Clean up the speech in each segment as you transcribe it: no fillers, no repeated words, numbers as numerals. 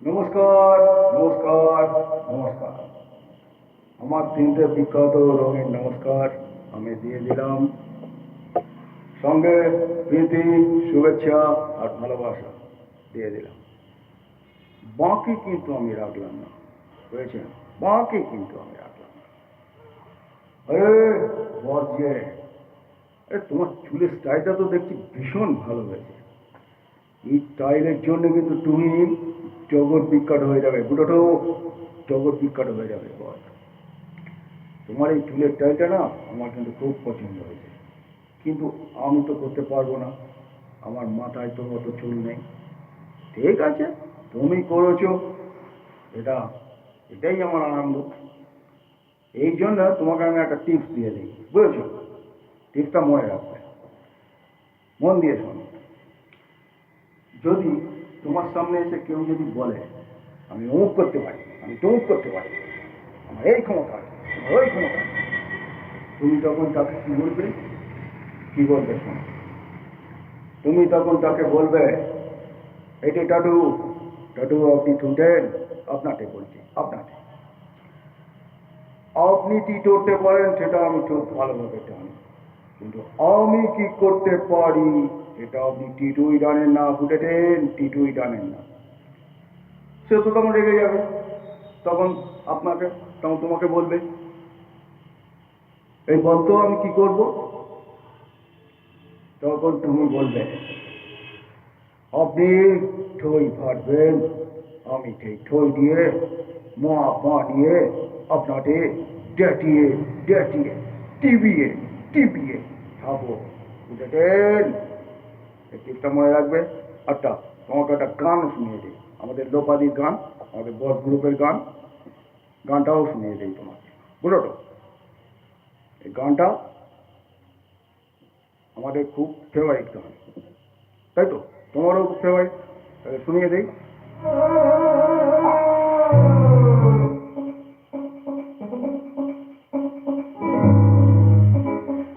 নমস্কার, নমস্কার, নমস্কার। আমার তিনটে বিখ্যাত রঙের নমস্কার আমি দিয়ে দিলাম, সঙ্গে প্রীতি, শুভেচ্ছা আর ভালোবাসা দিয়ে দিলাম। বাকি কিন্তু আমি রাখলাম না, বুঝেছেন? বাকি কিন্তু আমি রাখলাম না। আরে বর্জে, তোমার চুলের স্টাইলটা তো দেখছি ভীষণ ভালো হয়েছে। এই স্টাইলের জন্য কিন্তু তুমি জগৎ বিখ্যাত হয়ে যাবে, বুড়োটো জগৎ বিখ্যাত হয়ে যাবে। বল, তোমার এই চুলের স্টাইলটা না আমার কিন্তু খুব পছন্দ হয়েছে, কিন্তু আমি তো করতে পারবো না, আমার মাথায় তো অত চুল নেই। ঠিক আছে, তুমি করেছো, এটাই আমার আনন্দ। এই জন্য তোমাকে আমি একটা টিপস দিয়ে দিই, বুঝেছো? টিপসটা মনে রাখবে, মন দিয়ে শোনো। যদি তোমার সামনে এসে কেউ যদি বলে আমি অমুক করতে পারি, আমি তমুক করতে পারি, আমার এই ক্ষমতা আছে, আমার ওই ক্ষমতা আছে, তুমি তখন তাকে কি বলবে? কি বলবে শোনো, তুমি তখন তাকে বলবে, এটি টাটু, টাটু আপনি শুনতেন? আপনাকে বলছি, আপনাকে। আপনি কি করতে পারেন সেটা আমি খুব ভালোভাবে জানি, কিন্তু আমি কি করতে পারি এটা আপনি টিটুই জানেন না, বুঝেছেন? টিটুই জানেন না। সে তো তখন রেগে যাবে, তখন তোমাকে বলবে, এই বলতো আমি কি করব? তখন তুমি বলবে, আপনি ঠই ফাটবেন, আমি সেই ঠই দিয়ে মা নিয়ে আপনাকে ডেটিয়ে ডেটিয়ে টিবিয়ে টিবিয়ে খাবো, বুঝেছেন? এই টিপটা মনে রাখবে। আচ্ছা, তোমাকে একটা গান শুনিয়ে দিই, আমাদের লোপাদির গান, আমাদের বস গ্রুপের গানটাও শুনিয়ে দিই তোমাকে, বুঝলো তো? এই গানটা আমাদের খুব ফেভারিট গান, তাই তো? তোমারও খুব ফেভারিট, তাহলে শুনিয়ে দিই।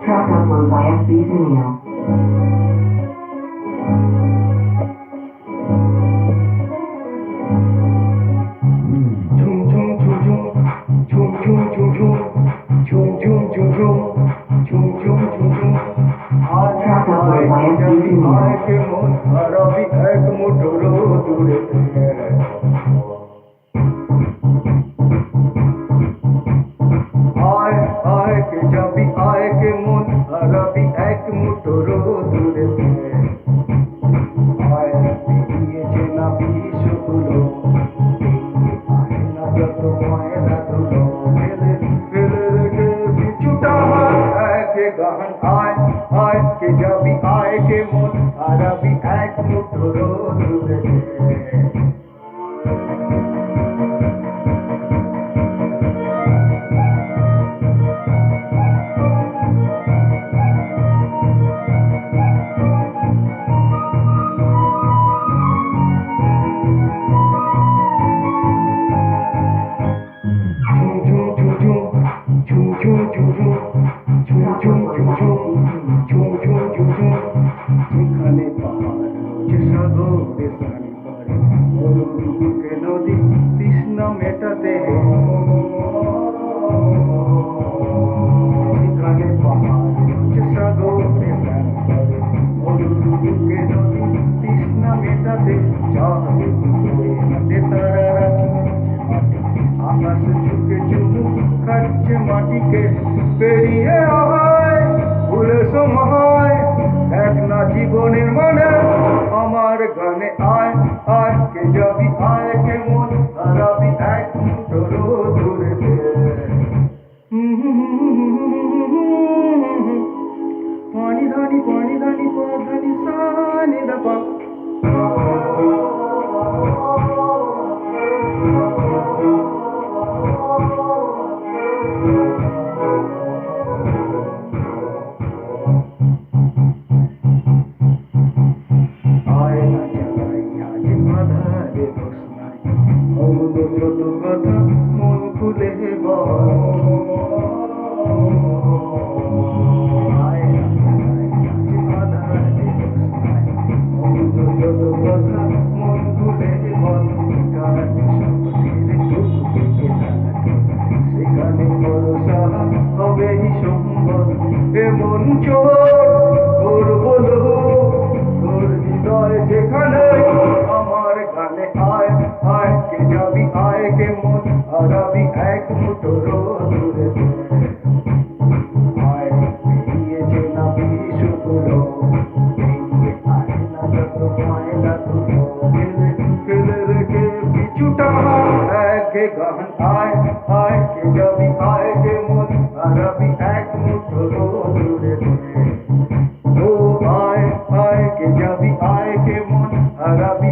Track upload by SB Zinio. Track upload by SB Zinio. মাটিকে পেরিয়ে আয় ভুলে সময়, এক না জীবনের মানে আমার গানে আয় আয় কে যাবি, আয় কে মন হারাবি এক মুঠো দূরে। পানি ধানি পাধানি সানি দপা। মন খুলে বল হারাবি